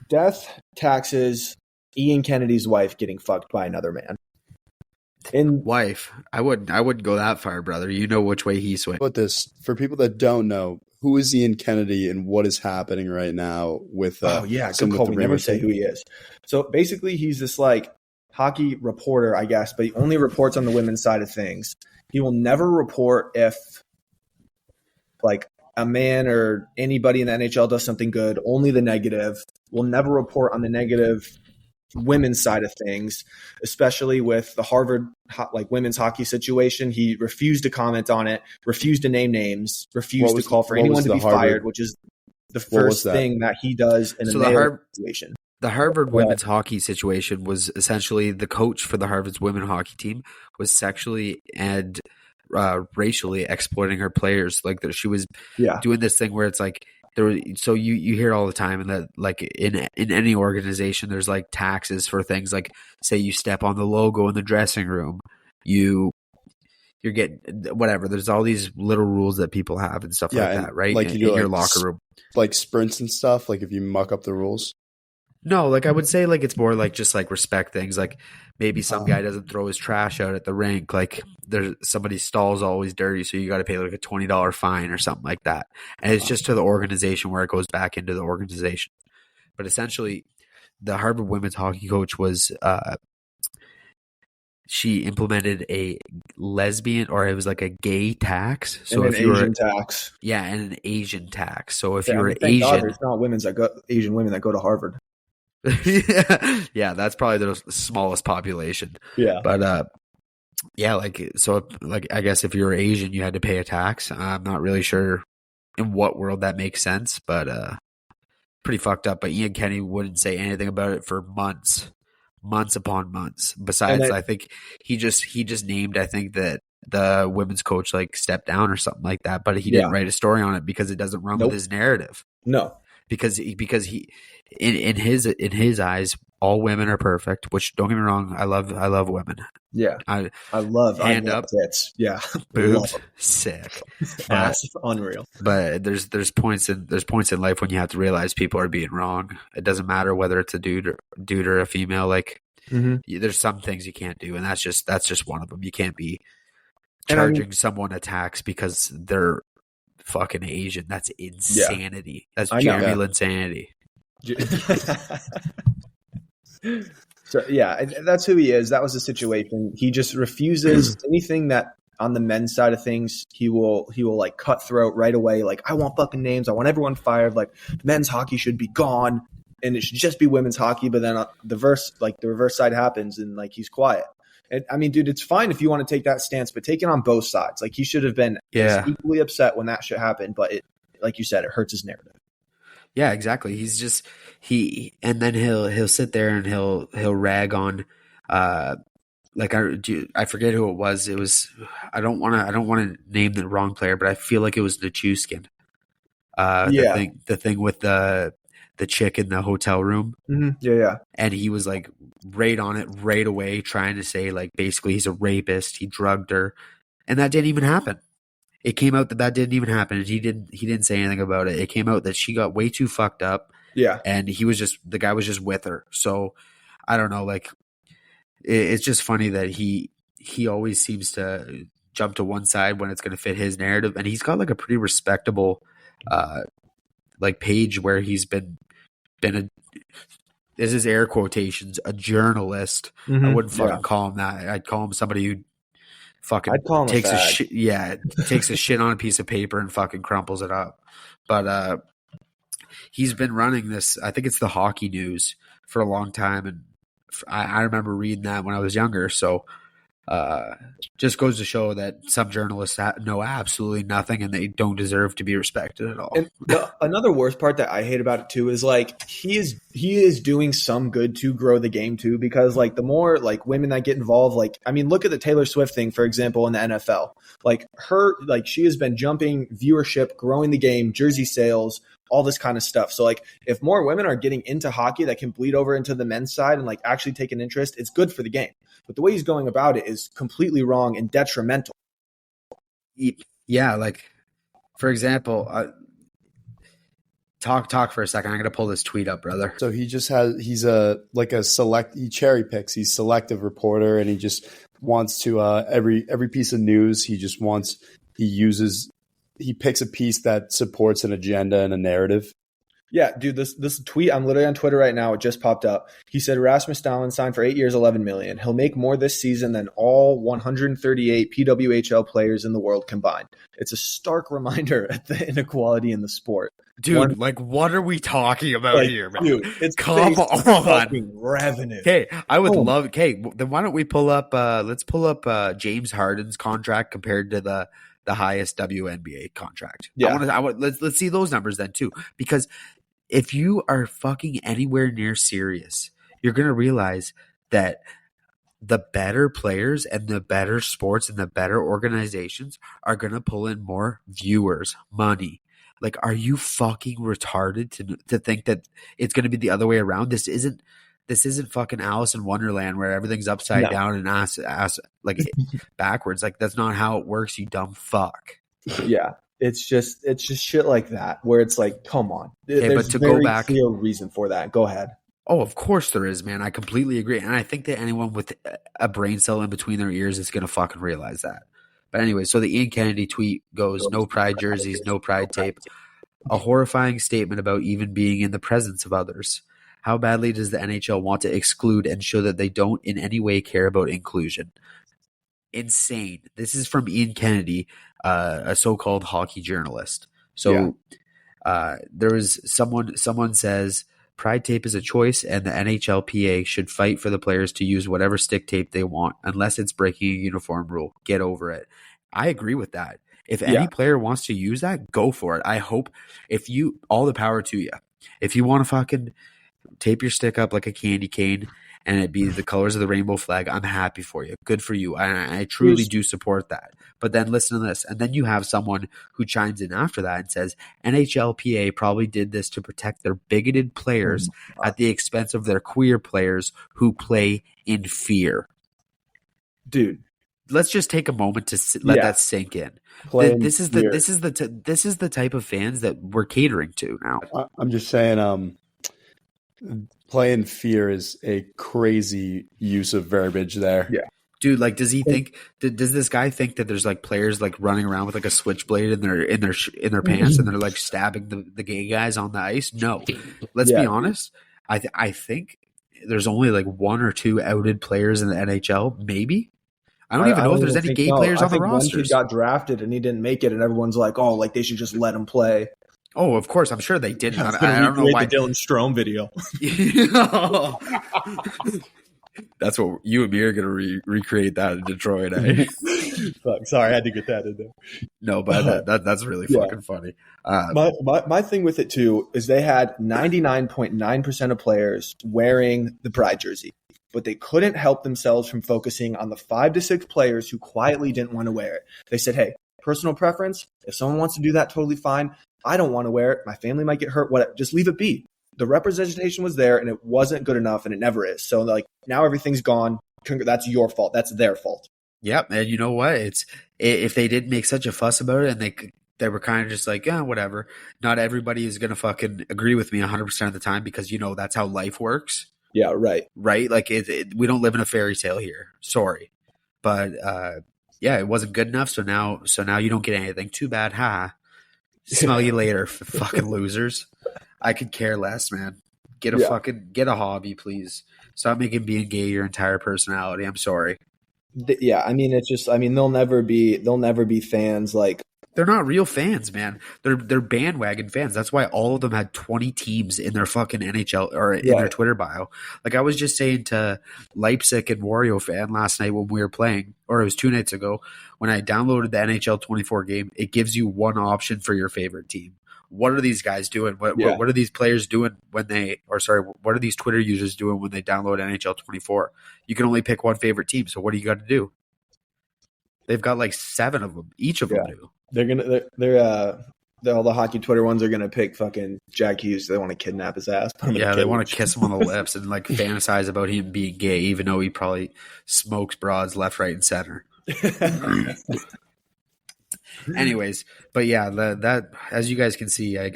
death, taxes, Ian Kennedy's wife getting fucked by another man. Wife. I wouldn't go that far, brother. You know which way he swings. But this, for people that don't know, who is Ian Kennedy and what is happening right now with good call. We never say who he is. So basically he's this like hockey reporter, I guess, but he only reports on the women's side of things. He will never report if like a man or anybody in the NHL does something good, only the negative. Will never report on the negative women's side of things, especially with the Harvard like women's hockey situation. He refused to comment on it, refused to name names, refused to call for anyone to be fired, which is the first thing that he does in a male situation. The Harvard women's hockey situation was essentially the coach for the Harvard's women's hockey team was sexually and racially exploiting her players. Like she was doing this thing where it's like so you hear it all the time, and that like in any organization there's like taxes for things like, say you step on the logo in the dressing room, you're getting whatever. There's all these little rules that people have and stuff like that, right? Like in you do your locker room, like sprints and stuff. Like if you muck up the rules. No, like I would say like it's more like just like respect things. Like maybe some guy doesn't throw his trash out at the rink. Like there's somebody's stall's always dirty, so you got to pay like a $20 fine or something like that. And it's just to the organization where it goes back into the organization. But essentially, the Harvard women's hockey coach was she implemented a lesbian, or it was like a gay tax. So and if you Asian tax, and an Asian tax. So if you're Asian, God, there's not Asian women that go to Harvard. Yeah, that's probably the smallest population. Yeah, but I guess if you were Asian, you had to pay a tax. I'm not really sure in what world that makes sense, but pretty fucked up. But Ian Kennedy wouldn't say anything about it for months upon months. Besides, I think he just named, I think that the women's coach like stepped down or something like that, but he didn't write a story on it because it doesn't run with his narrative. No. Because he in his eyes, all women are perfect. Which, don't get me wrong, I love women. Yeah, I love hand up tits. Yeah, boobs, sick, ass, unreal. But there's points in life when you have to realize people are being wrong. It doesn't matter whether it's a dude or a female. Like there's some things you can't do, and that's just one of them. You can't be charging someone a tax because they're fucking Asian. That's insanity. That's Jeremy insanity. So that's who he is. That was the situation. He just refuses anything that on the men's side of things. He will like cutthroat right away. Like, I want fucking names. I want everyone fired. Like, men's hockey should be gone and it should just be women's hockey. But then the reverse side happens and like he's quiet. And, I mean, dude, it's fine if you want to take that stance, but take it on both sides. Like, he should have been equally upset when that shit happened, but it, like you said, it hurts his narrative. Yeah, exactly. He's just and then he'll sit there and he'll rag on, like I forget who it was. It was I don't want to name the wrong player, but I feel like it was Nichushkin. The thing with the chick in the hotel room. Mm-hmm. Yeah. And he was like right on it right away, trying to say like basically he's a rapist, he drugged her, and that didn't even happen. It came out that didn't even happen, and he didn't say anything about it. It came out that she got way too fucked up. Yeah, and the guy was just with her. So I don't know, like it's just funny that he always seems to jump to one side when it's going to fit his narrative, and he's got like a pretty respectable like page where he's been a, this is air quotations, a journalist. I wouldn't fucking call him that. I'd call him somebody who fucking takes a shit. Yeah, takes a shit on a piece of paper and fucking crumples it up. But he's been running this. I think it's the Hockey News for a long time, and I remember reading that when I was younger. So just goes to show that some journalists know absolutely nothing, and they don't deserve to be respected at all. And another worst part that I hate about it too is like he is doing some good to grow the game too, because like the more like women that get involved, like I mean, look at the Taylor Swift thing, for example, in the NFL. Like she has been jumping viewership, growing the game, jersey sales, all this kind of stuff. So like if more women are getting into hockey that can bleed over into the men's side and like actually take an interest, it's good for the game. But the way he's going about it is completely wrong and detrimental. Yeah, like for example, Talk for a second. I'm gonna pull this tweet up, brother. So he cherry picks. He's selective reporter, and he just wants to every piece of news. He picks a piece that supports an agenda and a narrative. Yeah, dude, this tweet, I'm literally on Twitter right now. It just popped up. He said Rasmus Dahlin signed for 8 years, $11 million. He'll make more this season than all 138 PWHL players in the world combined. It's a stark reminder of the inequality in the sport. Dude, what are we talking about here, man? Dude, it's come on, revenue. Okay, I would love. Okay, then why don't we pull up? Let's pull up James Harden's contract compared to the highest WNBA contract. Yeah, let's see those numbers then too, because if you are fucking anywhere near serious, you're gonna realize that the better players and the better sports and the better organizations are gonna pull in more viewers, money. Like, are you fucking retarded to think that it's going to be the other way around? This isn't fucking Alice in Wonderland where everything's upside down and ass like backwards. Like, that's not how it works, you dumb fuck. Yeah, it's just shit like that where it's like, come on. Okay, There's but to very go back, clear reason for that. Go ahead. Oh, of course there is, man. I completely agree, and I think that anyone with a brain cell in between their ears is going to fucking realize that. But anyway, so the Ian Kennedy tweet goes, no pride jerseys, no pride tape. A horrifying statement about even being in the presence of others. How badly does the NHL want to exclude and show that they don't in any way care about inclusion? Insane. This is from Ian Kennedy, a so-called hockey journalist. So there was someone says, pride tape is a choice and the NHLPA should fight for the players to use whatever stick tape they want unless it's breaking a uniform rule. Get over it. I agree with that. If any player wants to use that, go for it. I hope all the power to you. If you want to fucking tape your stick up like a candy cane and it be the colors of the rainbow flag, I'm happy for you. Good for you. I truly do support that. But then listen to this. And then you have someone who chimes in after that and says, NHLPA probably did this to protect their bigoted players at the expense of their queer players who play in fear. Dude. Let's just take a moment to let that sink in. This is the type of fans that we're catering to now. I'm just saying, play in fear is a crazy use of verbiage there. Yeah, dude. Like, does this guy think that there's like players like running around with like a switchblade in their pants and they're like stabbing the gay guys on the ice? No, let's be honest. I think there's only like one or two outed players in the NHL, maybe. I don't even know if there's any gay players on the rosters. He got drafted and he didn't make it, and everyone's like, "Oh, like they should just let him play." Oh, of course, I'm sure they didn't. I don't know why. The Dylan Strome video. That's what you and me are going to recreate that in Detroit. Eh? Fuck, sorry, I had to get that in there. No, but that's really fucking funny. My thing with it too is they had 99.9% of players wearing the pride jersey, but they couldn't help themselves from focusing on the 5 to 6 players who quietly didn't want to wear it. They said, "Hey, personal preference. If someone wants to do that, totally fine. I don't want to wear it. My family might get hurt. Whatever. Just leave it be." The representation was there, and it wasn't good enough, and it never is. So, like, now everything's gone. That's your fault. That's their fault. Yep, and you know what? If they didn't make such a fuss about it, and they were kind of just like, yeah, whatever. Not everybody is gonna fucking agree with me 100% of the time because that's how life works. Yeah, right. Right? Like, we don't live in a fairy tale here. Sorry, but it wasn't good enough. So now you don't get anything. Too bad, ha. Smell you later, fucking losers. I could care less, man. Get a hobby, please. Stop making being gay your entire personality. I'm sorry. Yeah, I mean, it's just, they'll never be fans. Like, they're not real fans, man. They're bandwagon fans. That's why all of them had 20 teams in their fucking NHL or in their Twitter bio. Like, I was just saying to Leipzig and WARIO fan last night when we were playing, or it was 2 nights ago, when I downloaded the NHL 24 game, it gives you one option for your favorite team. What are these guys doing? What are these players doing what are these Twitter users doing when they download NHL 24? You can only pick one favorite team. So what do you got to do? They've got like 7 of them. Each of them do. All the hockey Twitter ones are gonna pick fucking Jack Hughes. They want to kidnap his ass. They want to kiss him on the lips and like fantasize about him being gay, even though he probably smokes broads left, right, and center. Anyways, but yeah, that as you guys can see, I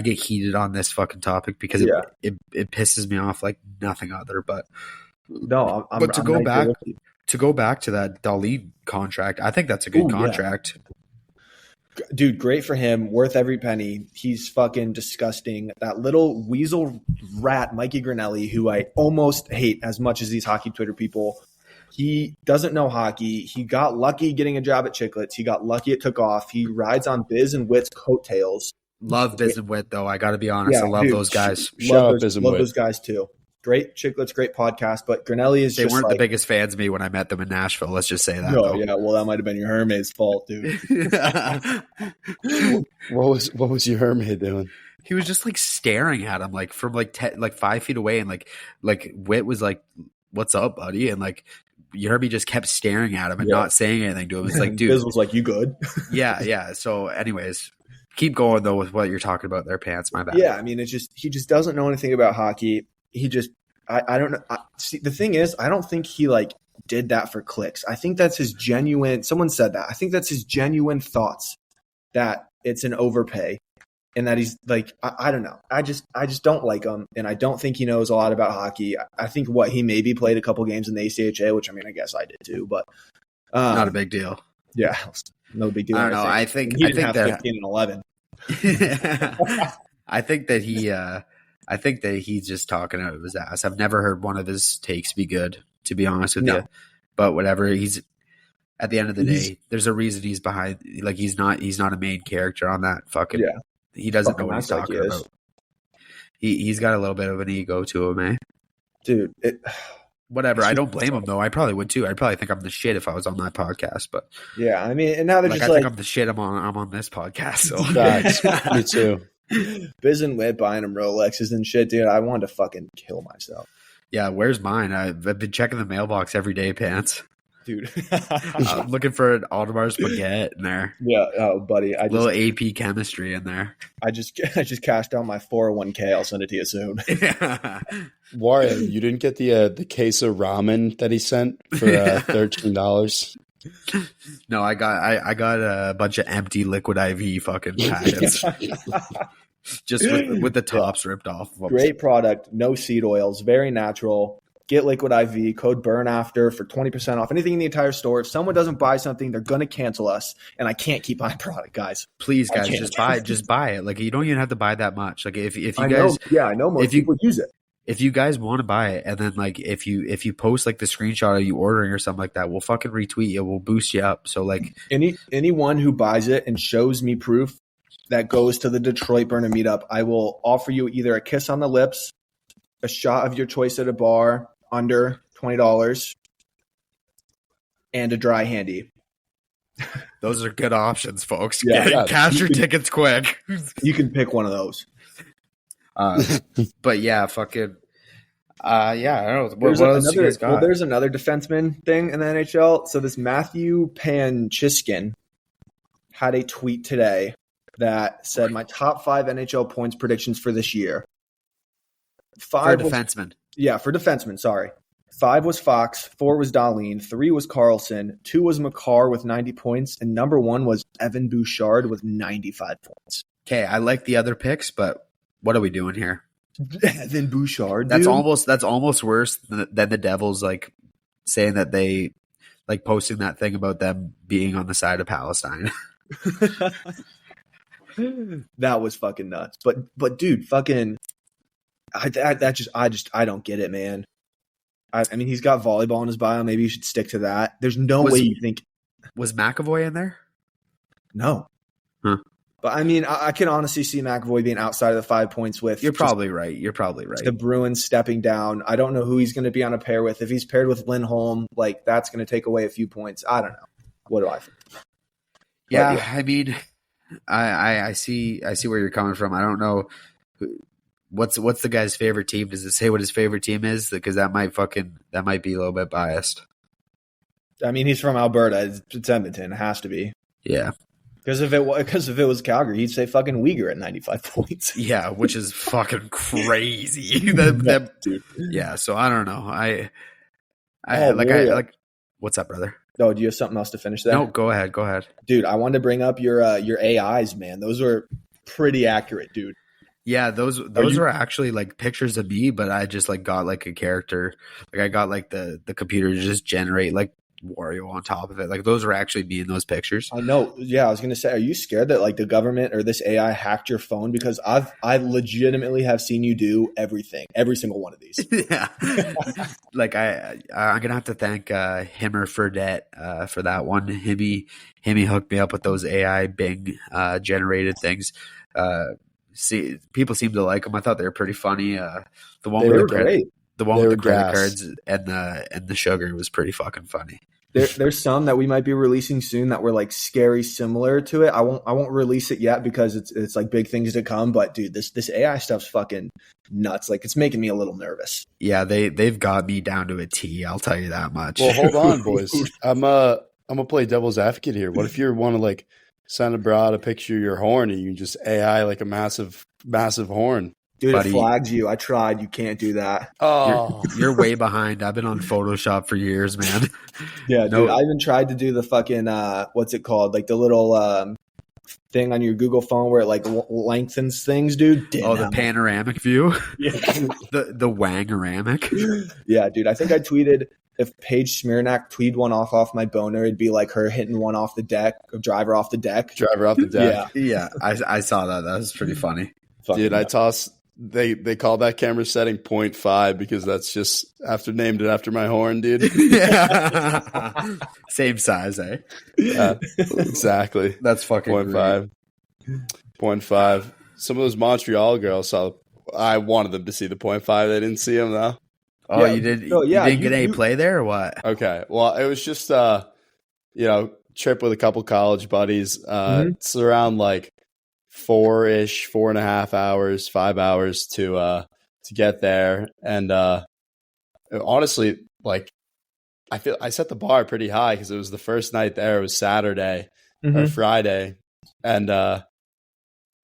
get heated on this fucking topic because it pisses me off like nothing other. But no, but to go back to that Darlene contract, I think that's a good contract. Yeah. Dude, great for him. Worth every penny. He's fucking disgusting. That little weasel rat, Mikey Grinelli, who I almost hate as much as these hockey Twitter people. He doesn't know hockey. He got lucky getting a job at Chiclets. He got lucky it took off. He rides on Biz and Witt's coattails. Love Biz and Witt, though. I got to be honest. I love those guys. Love those guys, too. Great Chiclets, great podcast, but Grinelli is they weren't the biggest fans of me when I met them in Nashville. Let's just say that. No, yeah, well, that might have been your Hermaid's fault, dude. What was your Hermaid doing? He was just like staring at him, like from like 5 feet away, and like Witt was like, "What's up, buddy?" And like Yerby just kept staring at him and not saying anything to him. It's like, dude, Biz was like, "You good?" yeah. So, anyways, keep going though with what you're talking about there, Pants. My bad. Yeah, I mean, he just doesn't know anything about hockey. He just, I don't know. See, the thing is, I don't think he like did that for clicks. I think that's his genuine. Someone said that. I think that's his genuine thoughts that it's an overpay, and that he's like, I don't know. I just don't like him, and I don't think he knows a lot about hockey. I think he maybe played a couple games in the ACHA, which I mean, I guess I did too, but not a big deal. Yeah, no big deal. I don't know. I think he didn't have 15 and 11. I think that he's just talking out of his ass. I've never heard one of his takes be good, to be honest with you. But whatever, he's at the end of the day, there's a reason he's behind. Like he's not a main character on that fucking. Yeah. He doesn't know what he's talking about. He's got a little bit of an ego to him, eh? Dude, whatever. I don't blame him though. I probably would too. I'd probably think I'm the shit if I was on that podcast. But yeah, I mean, and now they're like, just I think I'm the shit. I'm on this podcast. So me too. Biz and Witt buying him Rolexes and shit, dude. I wanted to fucking kill myself. Yeah, where's mine? I've been checking the mailbox every day, Pants. Dude. I'm looking for an Aldemar's baguette in there. Yeah, oh, buddy. Little AP chemistry in there. I just cashed out my 401k. I'll send it to you soon. Wario, you didn't get the case of ramen that he sent for $13? No, I got a bunch of empty LiquidIV fucking packets. Just with the tops ripped off. Great product, no seed oils, very natural. Get LiquidIV, code BurnAfter for 20% off anything in the entire store. If someone doesn't buy something, they're going to cancel us, and I can't keep buying product, guys. Please, guys, just buy it. Like, you don't even have to buy that much. Like, if you guys, I know most people use it. If you guys want to buy it, and then like if you post like the screenshot of you ordering or something like that, we'll fucking retweet you. We'll boost you up. So like anyone who buys it and shows me proof that goes to the Detroit Burner meetup, I will offer you either a kiss on the lips, a shot of your choice at a bar under $20, and a dry handy. Those are good options, folks. Yeah, cash your tickets quick. You can pick one of those. But yeah, fucking I don't know. What else you guys got? Well, there's another defenseman thing in the NHL. So this Matthew Panchiskin had a tweet today that said my top 5 NHL points predictions for this year. 5 for defensemen. For defensemen, sorry. 5 was Fox, 4 was Darlene, 3 was Carlson, 2 was McCarr with 90 points, and number 1 was Evan Bouchard with 95 points. Okay, I like the other picks, but what are we doing here? Evan Bouchard, dude. That's almost worse than the Devils like saying that they like posting that thing about them being on the side of Palestine. That was fucking nuts. But dude, fucking I don't get it, man. I mean, he's got volleyball in his bio. Maybe you should stick to that. There's no way you think. Was McAvoy in there? No. Huh. But I mean, I can honestly see McAvoy being outside of the 5 points with. You're probably right. The Bruins stepping down. I don't know who he's going to be on a pair with. If he's paired with Lindholm, like that's going to take away a few points. I don't know. What do I think? Yeah, I mean, I see where you're coming from. I don't know what's the guy's favorite team. Does it say what his favorite team is? Because that might be a little bit biased. I mean, he's from Alberta. It's Edmonton. It has to be. Yeah. Because if it was Calgary, he'd say fucking Uyghur at 95 points. Yeah, which is fucking crazy. Yeah, so I don't know. I like what's up, brother? Oh, do you have something else to finish there? No, go ahead. Dude, I wanted to bring up your AIs, man. Those were pretty accurate, dude. Yeah, those are actually like pictures of me, but I just like got like a character. Like I got like the computer to just generate like Wario on top of it. Like those are actually me in those pictures. I know. Yeah, I was gonna say, are you scared that like the government or this AI hacked your phone? Because I legitimately have seen you do everything, every single one of these. Yeah, like I'm gonna have to thank him or Fredette for that one. Himmy hooked me up with those AI Bing generated things. See, people seem to like them. I thought they were pretty funny. The one with the credit cards and the sugar was pretty fucking funny. There's some that we might be releasing soon that were like scary similar to it. I won't release it yet because it's like big things to come. But dude, this AI stuff's fucking nuts. Like it's making me a little nervous. Yeah, they've got me down to a T. I'll tell you that much. Well, hold on, boys. I'm gonna play devil's advocate here. What if you want to like send abroad a picture of your horn and you can just AI like a massive horn? Dude, buddy, it flags you. I tried. You can't do that. Oh, you're way behind. I've been on Photoshop for years, man. Yeah, dude. I even tried to do the fucking what's it called? Like the little thing on your Google phone where it like lengthens things, dude. The panoramic view. Yeah. the wangoramic. Yeah, dude. I think I tweeted if Paige Smirnock tweeted one off my boner, it'd be like her hitting one off the deck, or driver off the deck. Yeah. I saw that. That was pretty funny. Dude, I toss. They call that camera setting 0.5 because that's just named it after my horn, dude. Yeah. Same size, eh? Yeah, exactly. That's fucking 0.5. 0.5. Some of those Montreal girls I wanted them to see the 0.5. They didn't see them though. Oh, yeah, you did. You didn't get any play there, or what? Okay. Well, it was just trip with a couple college buddies. It's around like 4.5 hours, 5 hours to get there. And honestly, like I set the bar pretty high because it was the first night there. It was Saturday or Friday, and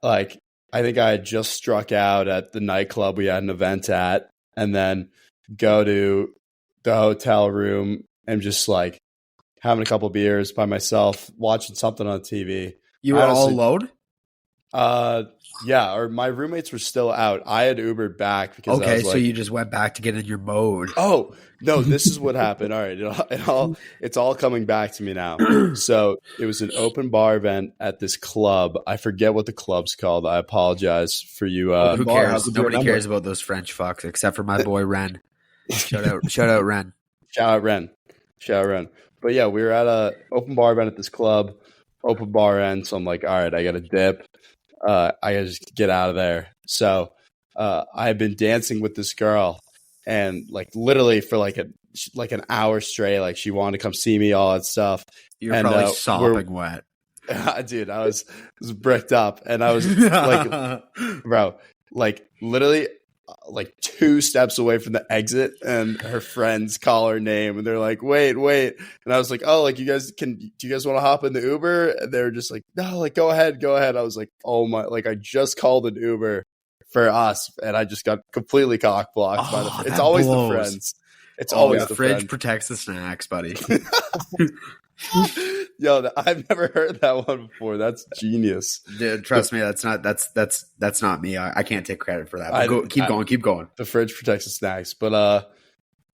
like I think I had just struck out at the nightclub we had an event at, and then go to the hotel room and just like having a couple beers by myself, watching something on TV. You were all alone? Yeah, or my roommates were still out. I had Ubered back because I was so you just went back to get in your mode. Oh no, this is what happened. All right, it's all coming back to me now. So it was an open bar event at this club. I forget what the club's called. I apologize for you. Who cares? Nobody cares about those French fucks except for my boy Ren. Shout out Ren. Shout out Ren. But yeah, we were at a open bar event at this club. Open bar end, so I'm like, all right, I got to dip. I gotta just get out of there. So I've been dancing with this girl, and like literally for like an hour straight. Like she wanted to come see me, all that stuff. You're probably sopping wet, dude. I was bricked up, and I was like, bro, like literally. Like 2 steps away from the exit, and her friends call her name, and they're like, wait. And I was like, oh, like do you guys want to hop in the Uber? And they were just like, no, like go ahead. I was like, oh my, like I just called an Uber for us, and I just got completely cock blocked by the it's always blows. The friends. It's always the fridge friend. Protects the snacks, buddy. Yo, I've never heard that one before. That's genius. Dude, trust me, that's not me. I can't take credit for that. But keep going. The fridge protects the snacks. But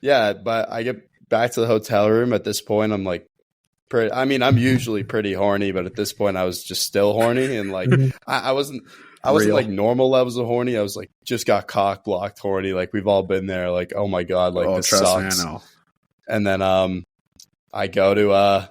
but I get back to the hotel room at this point. I'm like, I'm usually pretty horny, but at this point I was just still horny, and like I wasn't like normal levels of horny. I was like just got cock blocked horny. Like we've all been there. Like, oh my god, like this sucks. Me, I know. And then I go to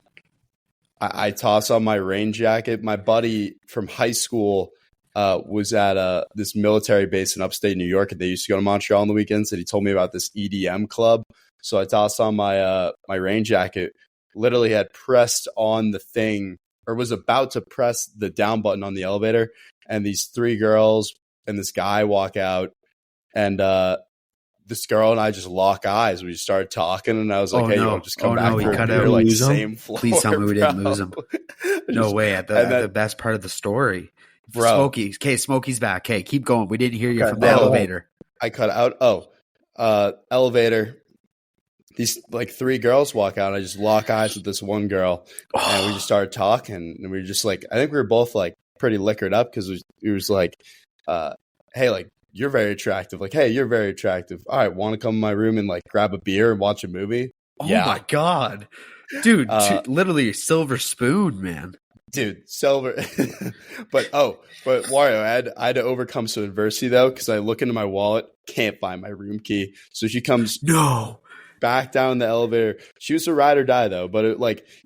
I toss on my rain jacket. My buddy from high school was at this military base in upstate New York, and they used to go to Montreal on the weekends, and he told me about this EDM club. So I tossed on my rain jacket, literally had pressed on the thing, or was about to press the down button on the elevator, and these 3 girls and this guy walk out, and this girl and I just lock eyes. We just started talking, and I was like, "Hey, you want to just come back for a beer, like same floor?" Please tell me we didn't lose him. No way! At the best part of the story, bro. Smokey, okay, Smokey's back. Hey, keep going. We didn't hear you from the elevator. I cut out. Elevator. these like 3 girls walk out. And I just lock eyes with this one girl, and we just started talking. And we were just like, I think we were both like pretty liquored up because it was like, hey, like you're very attractive. Like, hey, you're very attractive. All right, want to come in my room and like grab a beer and watch a movie? Oh my God, dude! Literally silver spoon, man. Dude, silver. but Wario, I had to overcome some adversity though, because I look into my wallet, can't find my room key. So she comes back down the elevator. She was a ride or die though, but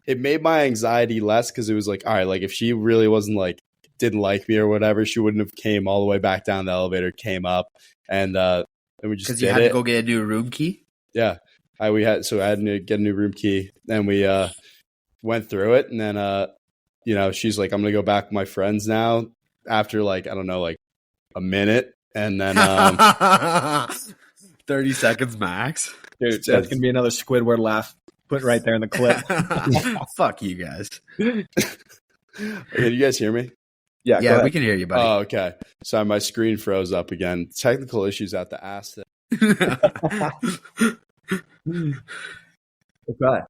it made my anxiety less because it was like, all right, like if she really wasn't like didn't like me or whatever, she wouldn't have came all the way back down the elevator, came up, and we just because you had to go get a new room key. Yeah, I had to get a new room key, and we went through it, and then you know, she's like, I'm going to go back with my friends now after like, I don't know, like a minute. And then 30 seconds max. Dude, that's going to be another Squidward laugh put right there in the clip. Fuck you guys. Okay, you guys hear me? Yeah, we can hear you, buddy. Oh, okay. Sorry, my screen froze up again. Technical issues out the ass. Okay.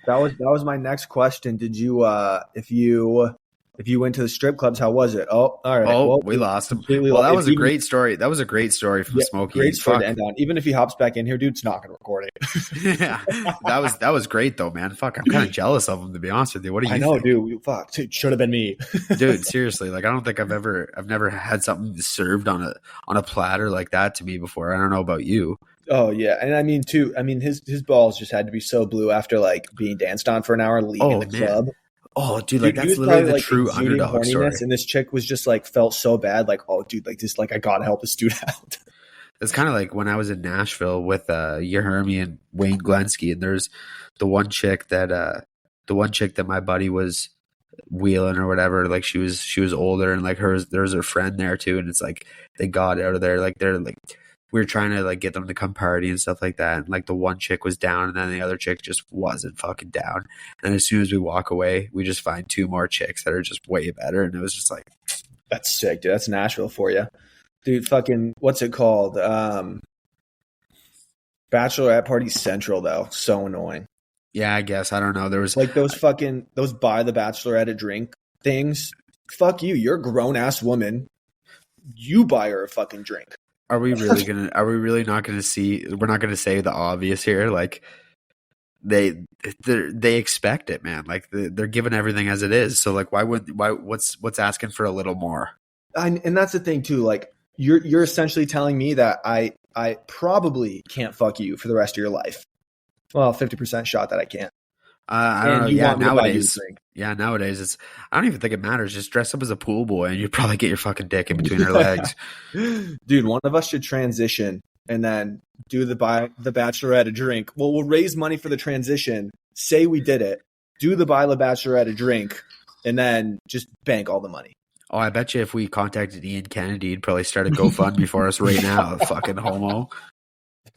That was my next question. Did you if you went to the strip clubs, how was it? Oh, all right. Oh, well, we lost him. Well, that was a great story. That was a great story from Smokey. Great story to end on. Even if he hops back in here, dude, it's not going to record it. Yeah, that was great though, man. Fuck, I'm kind of jealous of him, to be honest with you. What do you? I know, think? dude. Fuck, should have been me, dude. Seriously, like I don't think I've never had something served on a platter like that to me before. I don't know about you. Oh yeah, and I mean too. I mean his balls just had to be so blue after like being danced on for an hour, leaving the club. Oh, dude, like that's literally the true underdog story. And this chick was just like felt so bad, like, oh, dude, like this, like I gotta help this dude out. It's kind of like when I was in Nashville with Yerhermi and Wayne Glensky, and there's the one chick that my buddy was wheeling or whatever. Like she was older, and like there's her friend there too, and it's like they got out of there, like they're like. We were trying to like get them to come party and stuff like that. And like the one chick was down and then the other chick just wasn't fucking down. And as soon as we walk away, we just find 2 more chicks that are just way better. And it was just like, that's sick, dude. That's Nashville for you. Dude, fucking, what's it called? Bachelorette Party Central though. So annoying. Yeah, I guess. I don't know. There was like those buy the Bachelorette a drink things. Fuck you. You're a grown ass woman. You buy her a fucking drink. Are we really not gonna see? We're not gonna say the obvious here. Like they expect it, man. Like they're giving everything as it is. So like, what's asking for a little more? And that's the thing too. Like you're essentially telling me that I probably can't fuck you for the rest of your life. Well, 50% shot that I can't. I don't know. Yeah, nowadays it's. I don't even think it matters. Just dress up as a pool boy, and you probably get your fucking dick in between her legs. Dude, one of us should transition and then do the Bachelorette a drink. Well, we'll raise money for the transition. Say we did it. Do the buy the Bachelorette a drink, and then just bank all the money. Oh, I bet you if we contacted Ian Kennedy, he'd probably start a GoFundMe for us right now. Fucking homo.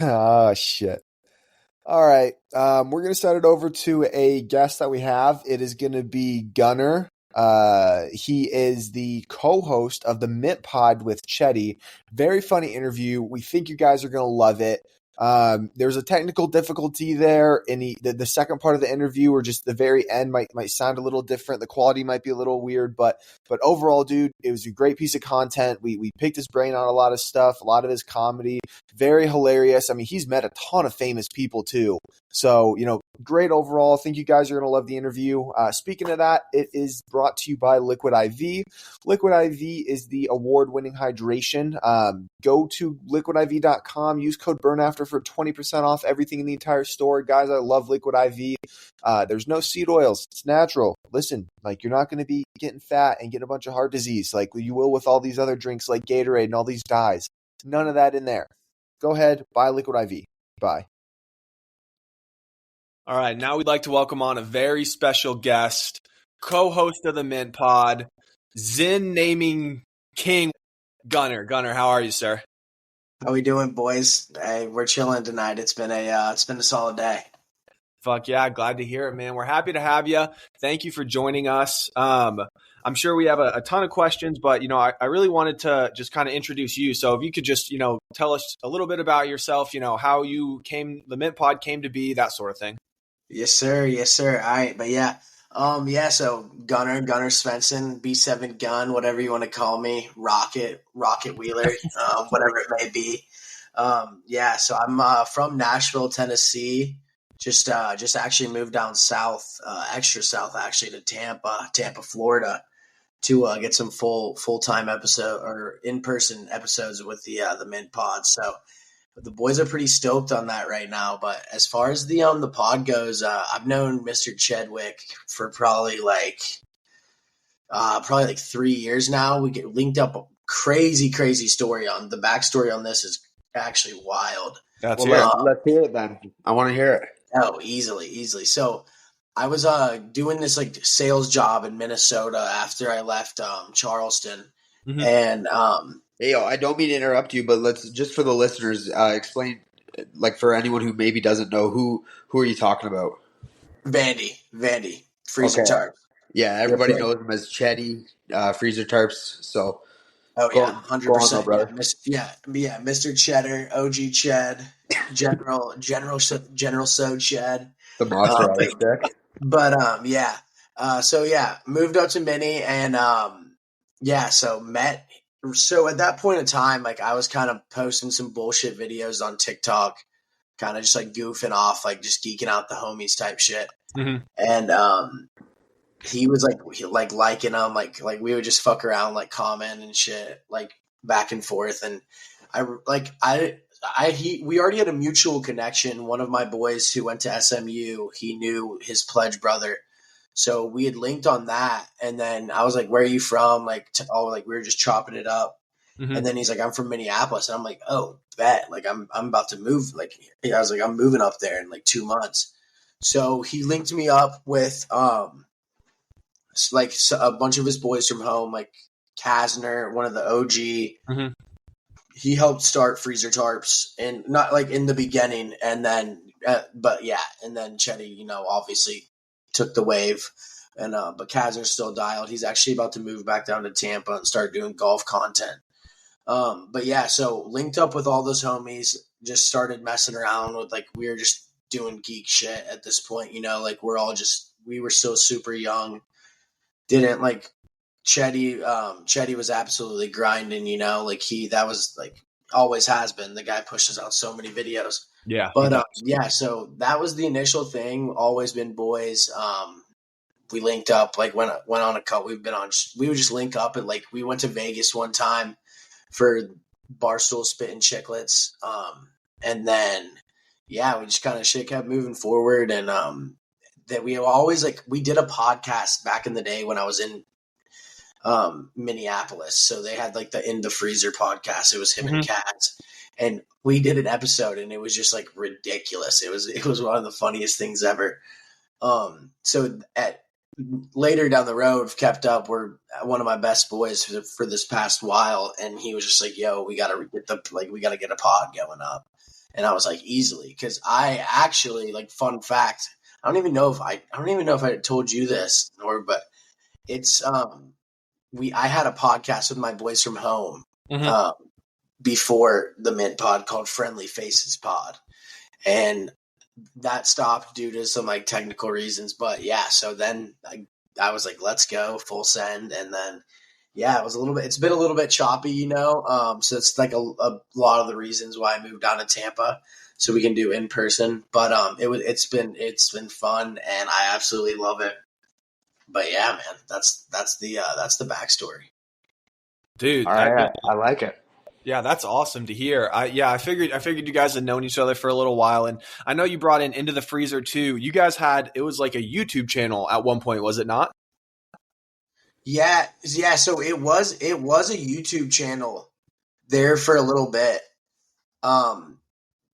Oh shit. All right, we're going to start it over to a guest that we have. It is going to be Gunnar. He is the co-host of the Mint Pod with Chetty. Very funny interview. We think you guys are going to love it. There's a technical difficulty there in the second part of the interview, or just the very end might sound a little different. The quality might be a little weird, but overall, dude, it was a great piece of content. We picked his brain on a lot of stuff, a lot of his comedy, very hilarious. I mean, he's met a ton of famous people too. So, great overall. I think you guys are going to love the interview. Speaking of that, it is brought to you by LiquidIV. LiquidIV is the award-winning hydration. Go to liquidiv.com, use code BurnAfter for 20% off everything in the entire store. Guys, I love LiquidIV. There's no seed oils. It's natural. Listen, like you're not going to be getting fat and getting a bunch of heart disease like you will with all these other drinks like Gatorade and all these dyes. None of that in there. Go ahead, buy LiquidIV. Bye. All right, now we'd like to welcome on a very special guest, co-host of the Mint Pod, Zin naming king, Gunnar. Gunnar, how are you, sir? How we doing, boys? Hey, we're chilling tonight. It's been a solid day. Fuck yeah, glad to hear it, man. We're happy to have you. Thank you for joining us. I'm sure we have a ton of questions, but, I really wanted to just kind of introduce you. So if you could just, tell us a little bit about yourself, how the Mint Pod came to be, that sort of thing. Yes, sir. Yes, sir. All right. But yeah. So Gunnar Svendsen, B7 Gun, whatever you want to call me, Rocket Wheeler, whatever it may be. So I'm from Nashville, Tennessee. Just actually moved down south, extra south actually, to Tampa, Florida, to get some full-time episode or in-person episodes with the Mint Pod. So the boys are pretty stoked on that right now. But as far as the pod goes, I've known Mr. Chedwick for probably like 3 years now. We get linked up. Crazy story on the backstory on this is actually wild. Let's hear it then. I want to hear it. Oh, easily. So I was doing this like sales job in Minnesota after I left Charleston, and Hey, I don't mean to interrupt you, but let's just for the listeners explain, like for anyone who maybe doesn't know, who are you talking about? Vandy, Freezer Tarp. Yeah, everybody knows him as Chetty, Freezer Tarps. So, 100%. Yeah, Mr. Cheddar, OG Ched, General So Ched, the monster ice deck. But moved up to Mini and met. So at that point in time, like I was kind of posting some bullshit videos on TikTok, kind of just like goofing off, like just geeking out the homies type shit. And he was like liking them, like we would just fuck around, like comment and shit, like back and forth. And we already had a mutual connection. One of my boys who went to SMU, he knew his pledge brother. So we had linked on that. And then I was like, where are you from? we were just chopping it up. And then he's like, I'm from Minneapolis. And I'm like, oh, bet. Like I'm about to move. Like I was like, I'm moving up there in like 2 months. So he linked me up with a bunch of his boys from home, like Kasner, one of the OG. He helped start Freezer Tarps, and not like in the beginning, and then and then Chetty, obviously took the wave, and but Kasner's still dialed. He's actually about to move back down to Tampa and start doing golf content. So linked up with all those homies, just started messing around with we were just doing geek shit at this point, like we were still super young. Didn't like Chetty was absolutely grinding, that was like always has been. The guy pushes out so many videos. Yeah. But so that was the initial thing. Always been boys. We linked up, like went on a cut. We would just link up and we went to Vegas one time for Barstool Spittin' Chicklets. And then we just kind of shit kept moving forward, and that we always we did a podcast back in the day when I was in Minneapolis. So they had the In the Freezer podcast. It was him and Kaz, and we did an episode, and it was just ridiculous. It was one of the funniest things ever. So later down the road, kept up. We're one of my best boys for this past while, and he was just like, "Yo, we gotta get a pod going up." And I was like, easily, because I actually fun fact. I don't even know if I told you this, but it's I had a podcast with my boys from home before the Mint Pod called Friendly Faces Pod, and that stopped due to some technical reasons. But so then I was like, let's go full send, and then it's been a little bit choppy, so it's a lot of the reasons why I moved down to Tampa, so we can do in person. But it's been fun, and I absolutely love it. But yeah, man, that's the backstory. Dude, I like it. Yeah, that's awesome to hear. I figured you guys had known each other for a little while, and I know you brought in Into the Freezer too. You guys it was like a YouTube channel at one point, was it not? Yeah. So it was a YouTube channel there for a little bit. And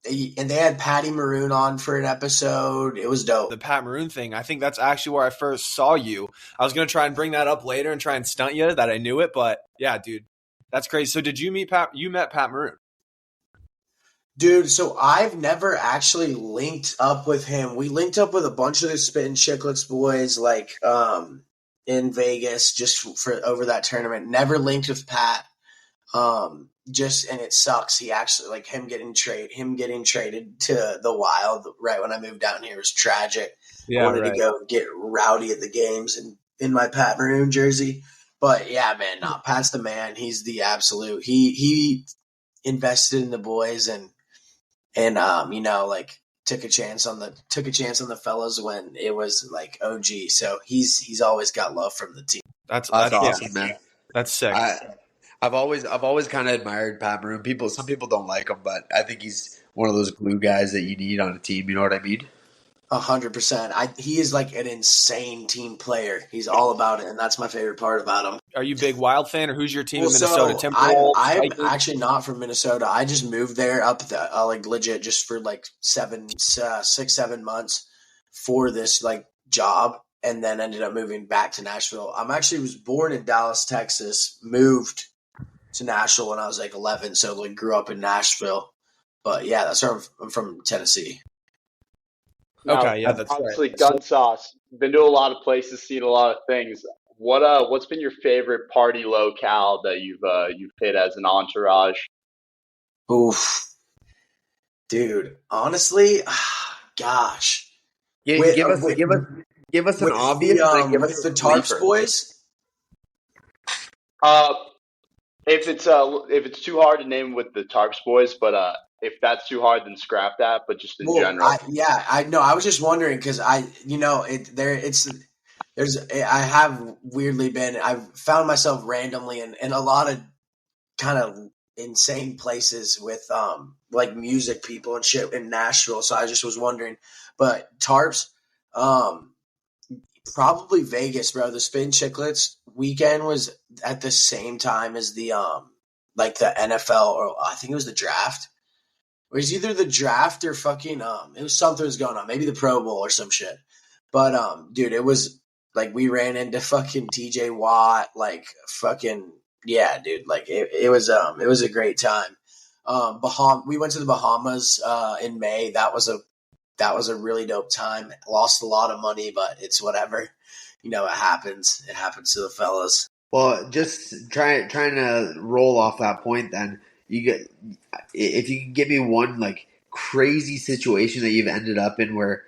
they had Patty Maroon on for an episode. It was dope. The Pat Maroon thing, I think that's actually where I first saw you. I was going to try and bring that up later and try and stunt you that I knew it, but yeah, dude, that's crazy. So did you meet Pat? You met Pat Maroon? Dude, so I've never actually linked up with him. We linked up with a bunch of the Spittin' Chicklets boys, in Vegas just for over that tournament. Never linked with Pat. And it sucks. He actually like him getting traded to the Wild right when I moved down here was tragic. Yeah, I wanted to go get rowdy at the games and in my Pat Maroon jersey. But yeah, man, Pat's the man. He's the absolute. He invested in the boys and like took a chance on the fellas when it was like OG. So he's always got love from the team. That's awesome, yeah. man. That's sick. I've always kind of admired Pat Maroon. Some people don't like him, but I think he's one of those glue guys that you need on a team. You know what I mean? 100%. He is like an insane team player. He's all about it, and that's my favorite part about him. Are you a big Wild fan, or who's your team in Minnesota? I'm actually not from Minnesota. I just moved there like legit just for like 6-7 months for this like job, and then ended up moving back to Nashville. Was born in Dallas, Texas, moved to Nashville when I was like 11, so like grew up in Nashville. But yeah, I'm from Tennessee. Okay, yeah, that's obviously right. Gun Sauce. Been to a lot of places, seen a lot of things. What's been your favorite party locale that you've hit as an entourage? Oof, dude. Honestly, gosh. Yeah, give us an obvious. With the Tarps boys. If it's too hard to name with the Tarps boys, but if that's too hard, then scrap that. But just in general, I know. I was just wondering because I've found myself randomly in a lot of kind of insane places with like music people and shit in Nashville. So I just was wondering, but Tarps, probably Vegas, bro. The Spin Chicklets weekend was at the same time as the like the NFL, or I think it was the draft. It was either the draft or fucking it was something was going on, maybe the Pro Bowl or some shit. But dude, it was like we ran into fucking TJ Watt, like fucking yeah, dude. Like it was a great time. We went to the Bahamas in May. That was a really dope time. Lost a lot of money, but it's whatever. You know, it happens. It happens to the fellas. Well, just trying to roll off that point. Then if you can give me one like crazy situation that you've ended up in where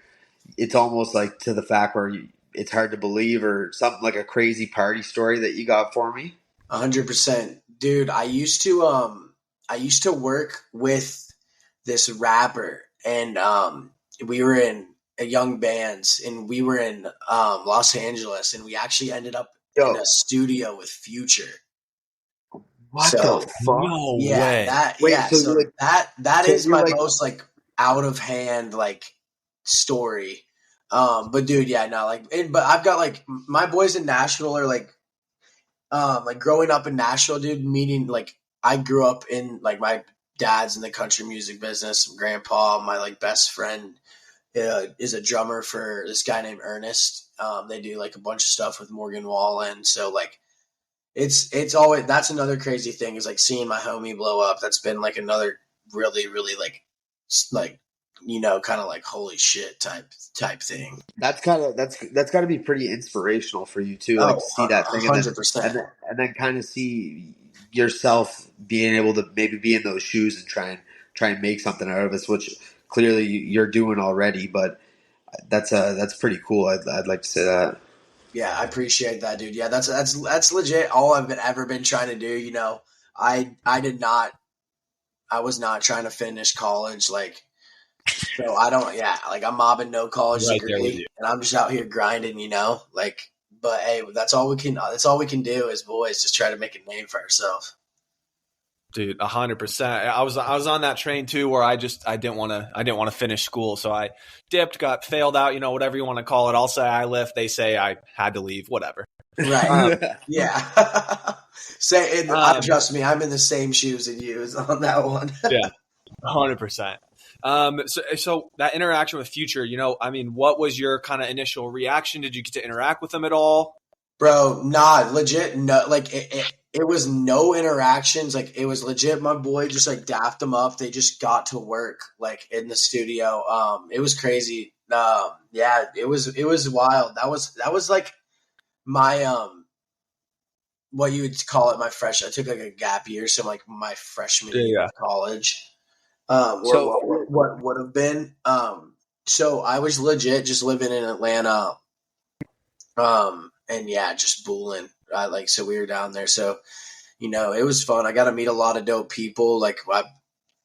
it's almost like to the fact where it's hard to believe, or something like a crazy party story that you got for me. 100%, dude. I used to work with this rapper, and we were in young bands, and we were in Los Angeles, and we actually ended up in a studio with Future. What the fuck? No way. That is my most like out of hand like story. But dude, yeah, no, like, but I've got like my boys in Nashville are like growing up in Nashville, dude. Meaning like I grew up in like my dad's in the country music business. Grandpa, my like best friend, is a drummer for this guy named Ernest. They do like a bunch of stuff with Morgan Wallen. So like it's always, that's another crazy thing is like seeing my homie blow up. That's been like another really, really like, you know, kind of like holy shit type thing. That's got to be pretty inspirational for you too. Like to see that thing 100%. and then kind of see yourself being able to maybe be in those shoes and try and make something out of it, which clearly you're doing already. But that's pretty cool. I'd like to say that. Yeah, I appreciate that, dude. Yeah, that's legit. All I've ever been trying to do. You know, I was not trying to finish college. Like, so I don't. Yeah, like I'm mobbing no college degree, and I'm just out here grinding. You know, like. But hey, that's all we can do as boys. Just try to make a name for ourselves. Dude, 100%. I was on that train too, where I didn't want to finish school, so I dipped, got failed out, you know, whatever you want to call it. I'll say I left. They say I had to leave. Whatever. Right. Yeah. Trust me, I'm in the same shoes as you on that one. Yeah, 100%. So that interaction with Future, you know, I mean, what was your kind of initial reaction? Did you get to interact with them at all? Bro, nah, legit. No, like it was no interactions. Like it was legit. My boy just like dapped them up. They just got to work like in the studio. It was crazy. Yeah, it was wild. That was like my what you would call it, I took like a gap year, so like my freshman year of college, or So- what would have been. So I was legit just living in Atlanta, and yeah, just booling. So we were down there, so it was fun. I got to meet a lot of dope people. Like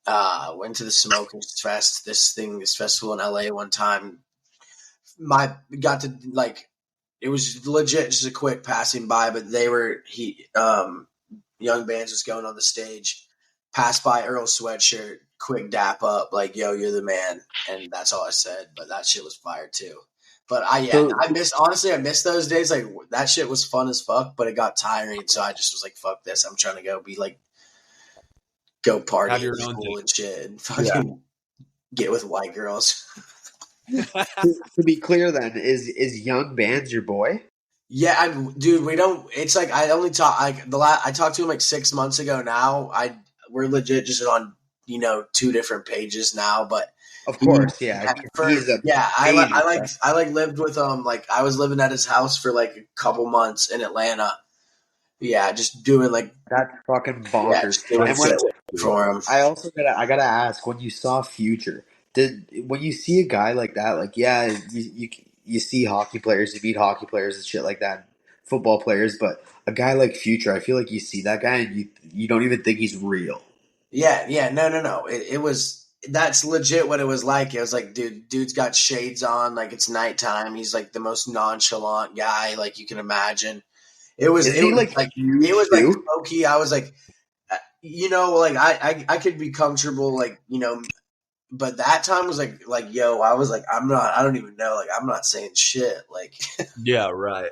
I went to the Smoking Fest, this festival in LA one time. Got to like. It was legit just a quick passing by, but Young Bands was going on the stage, passed by Earl Sweatshirt, quick dap up, like, yo, you're the man. And that's all I said, but that shit was fire too. But I miss those days. Like, that shit was fun as fuck, but it got tiring. So I just was like, fuck this. I'm trying to go party Have your in own school thing. and shit and fucking get with white girls. To be clear, then, is Young Bands your boy? Yeah, dude, we don't. It's like I only talk. I talked to him like 6 months ago. Now we're legit just on 2 different pages now. But Of course, yeah. He's a I lived with him. Like I was living at his house for like a couple months in Atlanta. Yeah, just doing like that's fucking yeah, bonkers. just doing And shit for him. I gotta ask, when you saw Future, when you see a guy like that, like you see hockey players, you meet hockey players and shit like that, football players, but a guy like Future, I feel like you see that guy and you don't even think he's real. Yeah, no. That's legit what it was like. It was like, dude's got shades on, like it's nighttime. He's like the most nonchalant guy like you can imagine. It was Smokey. I was like, like I could be comfortable, like, but that time was like, yo, I was like, I don't even know. Like, I'm not saying shit. Like, Yeah, right.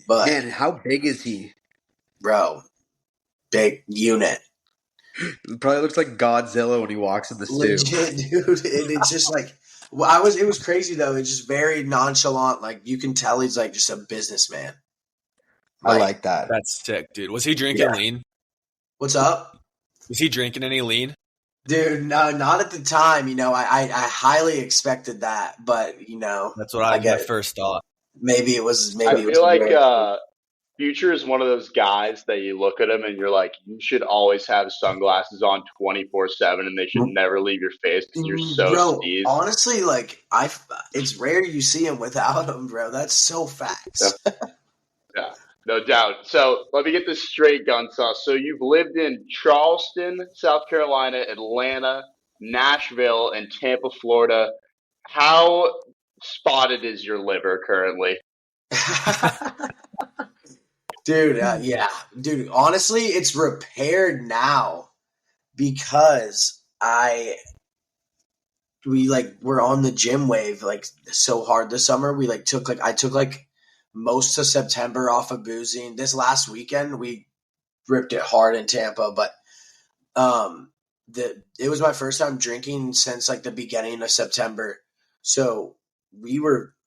but Man, how big is he? bro, big unit. It probably looks like Godzilla when he walks in the stew. Legit, dude. And it's just like, it was crazy though. It's just very nonchalant. Like you can tell he's like just a businessman. I like that. That's sick, dude. Was he drinking lean? What's up? Was he drinking any lean? Dude, no, not at the time. I highly expected that, but That's what I my first thought. Maybe it was. I feel like Future is one of those guys that you look at him and you're like, you should always have sunglasses on 24/7, and they should never leave your face because you're so sneezed. Honestly, like it's rare you see him without them, bro. That's so facts. Yeah, no doubt. So let me get this straight, Gun Sauce. So you've lived in Charleston, South Carolina, Atlanta, Nashville, and Tampa, Florida. How spotted is your liver currently? Dude, yeah. Dude, honestly, it's repaired now because we're on the gym wave like so hard this summer. I took like most of September off of boozing. This last weekend we ripped it hard in Tampa, but it was my first time drinking since like the beginning of September. So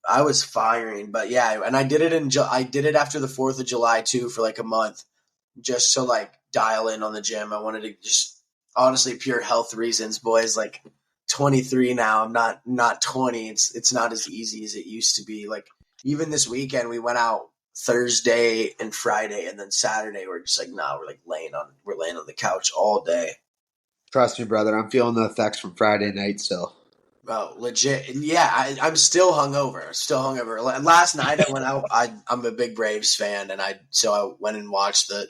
I was firing, but yeah, and I did it after the 4th of July too for like a month, just to like dial in on the gym. I wanted to just honestly pure health reasons, boys. Like 23 now, I'm not 20. It's not as easy as it used to be. Like even this weekend, we went out Thursday and Friday, and then Saturday we're just like, nah, we're laying on the couch all day. Trust me, brother. I'm feeling the effects from Friday night still. Oh, legit. Yeah, I'm still hungover. Last night I went out. I'm a big Braves fan, and I went and watched the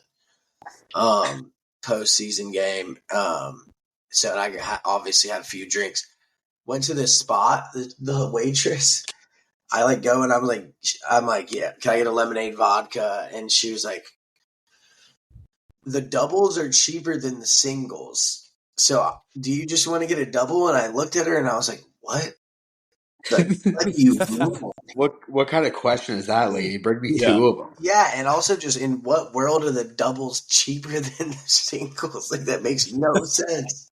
postseason game. So I obviously had a few drinks. Went to this spot. The waitress, I like go and I'm like, yeah, can I get a lemonade vodka? And she was like, the doubles are cheaper than the singles. So do you just want to get a double? And I looked at her and I was like, what? Like, what do you mean? What kind of question is that, lady? Bring me 2 of them. Yeah, and also just in what world are the doubles cheaper than the singles? Like that makes no sense.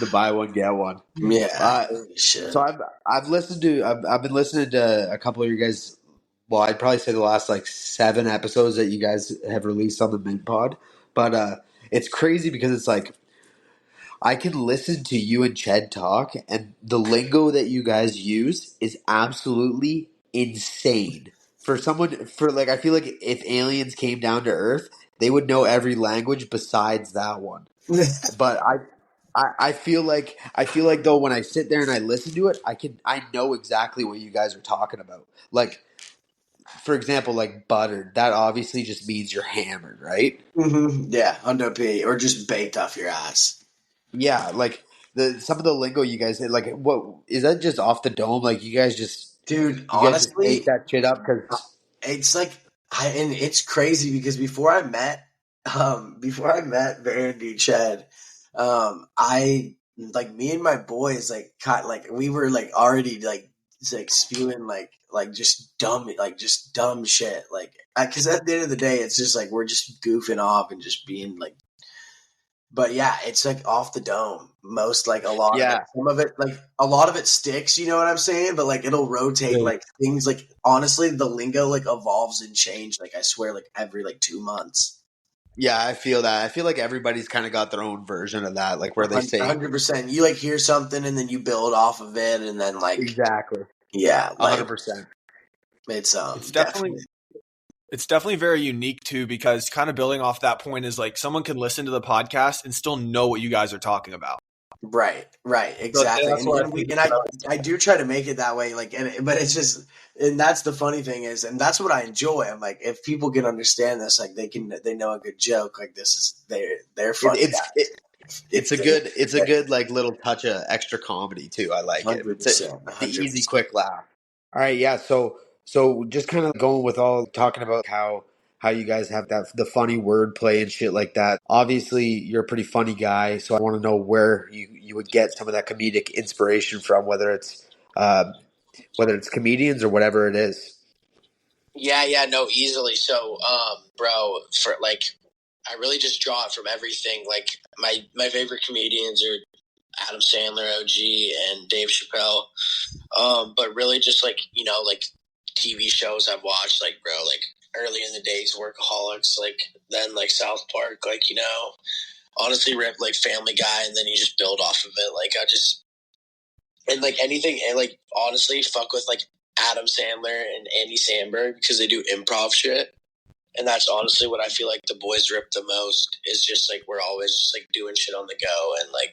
The buy one get one. Yeah. So I've been listening to a couple of you guys. Well, I'd probably say the last like 7 episodes that you guys have released on the Mint Pod, but it's crazy because it's like I can listen to you and Ched talk, and the lingo that you guys use is absolutely insane for someone for like I feel like if aliens came down to Earth, they would know every language besides that one. But I feel like though when I sit there and I listen to it, I know exactly what you guys are talking about. Like for example, like buttered. That obviously just means you're hammered, right? Yeah, under P or just baked off your ass. Yeah, like some of the lingo you guys said, like what is that just off the dome? Like you guys just make Honestly, that shit up because it's like and it's crazy because before I met Baron and Chad, I like me and my boys like we were like already like spewing like just dumb shit like because at the end of the day it's just like we're just goofing off and just being like. But yeah, it's like off the dome. Most like a lot of it, some of it, like a lot of it sticks. You know what I'm saying? But like it'll rotate. Like things, like honestly, the lingo like evolves and change. Like I swear, like every like 2 months. Yeah, I feel that. I feel like everybody's kind of got their own version of that, like where they say 100%. You like hear something and then you build off of it, and then like exactly. Yeah, like 100%. It's definitely very unique too, because kind of building off that point is like someone can listen to the podcast and still know what you guys are talking about. Right, exactly. And I do try to make it that way, like, but it's just, and that's the funny thing is, and that's what I enjoy. I'm like, if people can understand this, like they know a good joke, like this is they're funny. It's a good like little touch of extra comedy too. I like it. It's the easy, quick laugh. All right, yeah. So just kind of going with all talking about how you guys have the funny wordplay and shit like that. Obviously, you're a pretty funny guy, so I want to know where you would get some of that comedic inspiration from, whether it's comedians or whatever it is. Yeah, no, easily. So, bro, for like, I really just draw it from everything. Like my favorite comedians are Adam Sandler, OG, and Dave Chappelle. But really just like, like TV shows I've watched, like, bro, like early in the days, Workaholics, like then like South Park, like, honestly rip like Family Guy, and then you just build off of it. Like and like anything, and like honestly fuck with like Adam Sandler and Andy Samberg because they do improv shit. And that's honestly what I feel like the boys rip the most is just like we're always just like doing shit on the go and like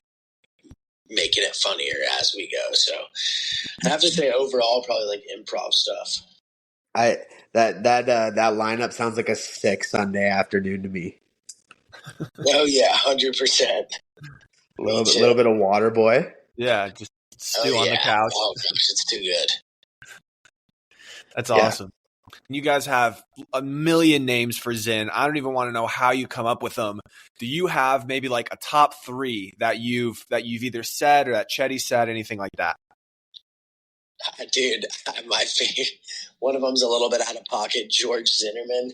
making it funnier as we go. So I have to say overall probably like improv stuff. That lineup sounds like a sick Sunday afternoon to me. Oh yeah, 100%. A little bit of water boy. Yeah, just stew on the couch. Oh gosh, it's too good. That's awesome. You guys have a million names for Zin. I don't even want to know how you come up with them. Do you have maybe like a top 3 that you've either said or that Chetty said, anything like that? Dude, my favorite. One of them's a little bit out of pocket. George Zinnerman.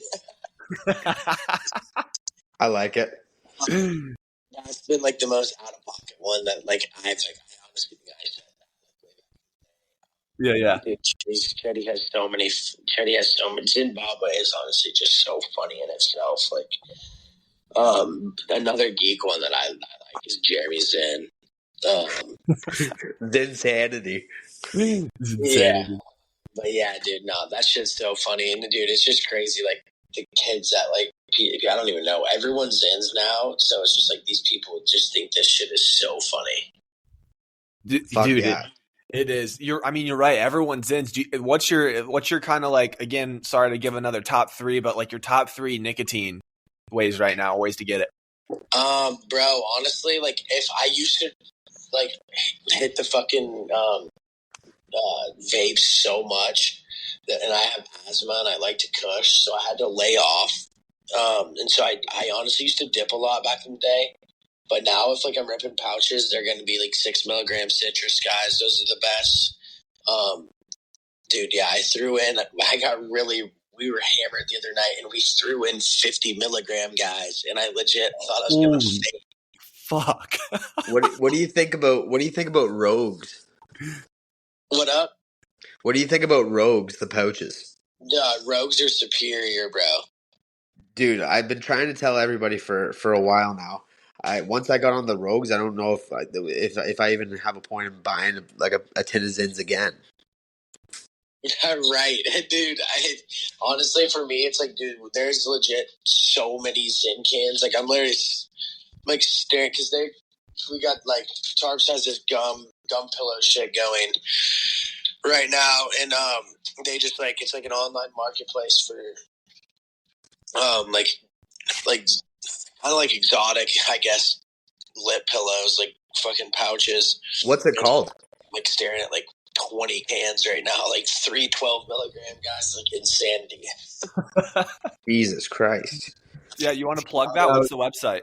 I like it. That's been like the most out of pocket one that like I honestly think I said that. Yeah. Dude, Chetty has so many. Zimbabwe is honestly just so funny in itself. Like, another geek one that I like is Jeremy Zinn. Zinsanity. Yeah. But yeah, dude, no, that shit's so funny. And dude, it's just crazy. Like the kids that like, I don't even know. Everyone's Zins now. So it's just like these people just think this shit is so funny. Dude, yeah. It is. You're right. Everyone's Zins. What's your kind of like, again, sorry to give another top 3, but like your top 3 nicotine ways right now, ways to get it. Bro, honestly, like if I used to like hit the fucking, vape so much and I have asthma and I like to kush, so I had to lay off. And so I honestly used to dip a lot back in the day, but now if like I'm ripping pouches, they're going to be like 6 milligram citrus guys. Those are the best. Dude, yeah, I threw in. We were hammered the other night, and we threw in 50 milligram guys, and I legit thought I was going to faint. Fuck. What do you think about Rogues? What up? What do you think about Rogues, the pouches? Rogues are superior, bro. Dude, I've been trying to tell everybody for a while now. Once I got on the Rogues, I don't know if I even have a point in buying like a tin of Zins again. Right, dude. Honestly, for me, it's like, dude, there's legit so many Zyn cans. Like, I'm literally like staring because we got like Tarps has this gum pillow shit going right now, and they just like it's like an online marketplace for like kind of like exotic, I guess, lip pillows, like fucking pouches. What's it called? Like staring at like 20 cans right now, like 3 12-milligram guys, like insanity. Jesus Christ. Yeah, you want to plug that? What's the website?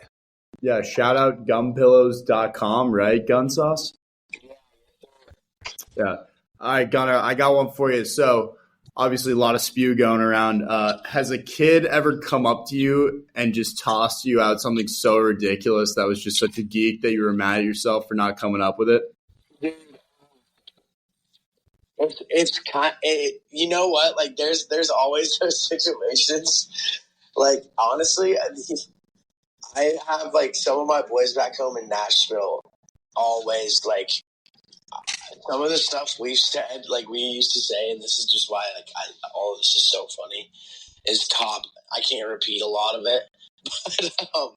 Yeah, shout out gumpillows.com, right, Gun Sauce? Yeah. All right, Gunnar, I got one for you. So, obviously, a lot of spew going around. Has a kid ever come up to you and just tossed you out something so ridiculous that was just such a geek that you were mad at yourself for not coming up with it? Dude, it's kind. You know what? Like, there's always those situations. Like, honestly, I have like some of my boys back home in Nashville. Always like some of the stuff we said, like we used to say, and this is just why like all of this is so funny. Is top. I can't repeat a lot of it, but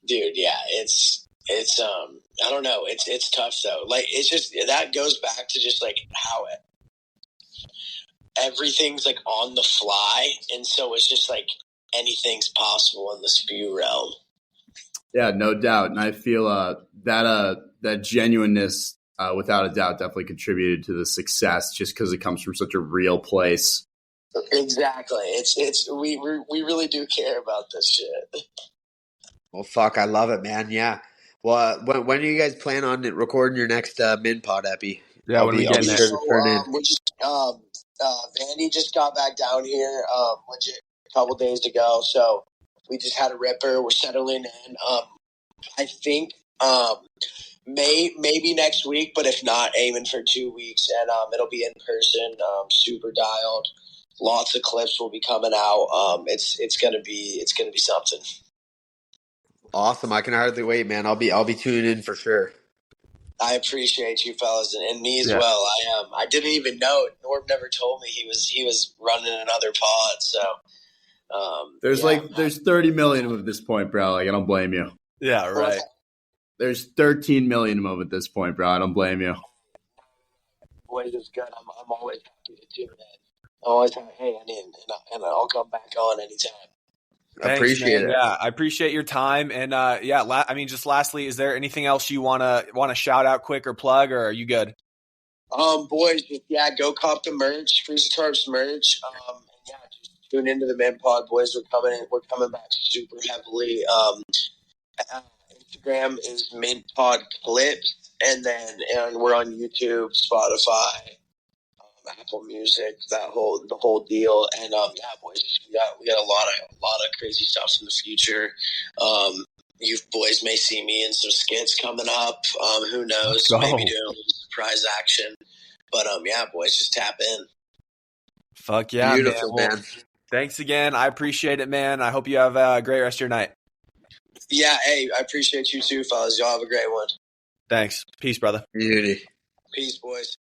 dude, yeah, it's I don't know. It's tough though. Like it's just that goes back to just like how everything's like on the fly, and so it's just like anything's possible in the spew realm. Yeah, no doubt, and I feel that genuineness, without a doubt, definitely contributed to the success, just because it comes from such a real place. Exactly. It's we really do care about this shit. Well, fuck, I love it, man. Yeah. Well, when do you guys plan on recording your next Min Pod epi? Yeah, when we get there. Sure to we're just Vandy just got back down here legit a couple days ago, so we just had a ripper. We're settling in. I think maybe next week, but if not, aiming for 2 weeks, and it'll be in person, super dialed. Lots of clips will be coming out. It's gonna be something. Awesome! I can hardly wait, man. I'll be tuning in for sure. I appreciate you fellas and me as well. I didn't even know. Norm never told me he was running another pod. So there's 30 million of them at this point, bro. Like I don't blame you. Yeah, right. There's 13 million of them at this point, bro. I don't blame you. Boys is good. I'm always happy to tune in. I'm always happy. Hey, and I'll come back on anytime. Thanks, appreciate man. it. Yeah, I appreciate your time. And I mean, just lastly, is there anything else you wanna shout out quick or plug, or are you good? Boys, go cop the merch, Freezer Tarps merch. Just tune into the Man Pod, boys. We're coming back super heavily. Instagram is Mint Pod Clips, and we're on YouTube, Spotify, Apple Music, the whole deal. And boys, we got a lot of crazy stuff in the future. You boys may see me in some skits coming up. Who knows? Maybe doing a little surprise action. But boys, just tap in. Fuck yeah, beautiful, man. Well, thanks again. I appreciate it, man. I hope you have a great rest of your night. Yeah, hey, I appreciate you too, fellas. Y'all have a great one. Thanks. Peace, brother. Beauty. Peace, boys.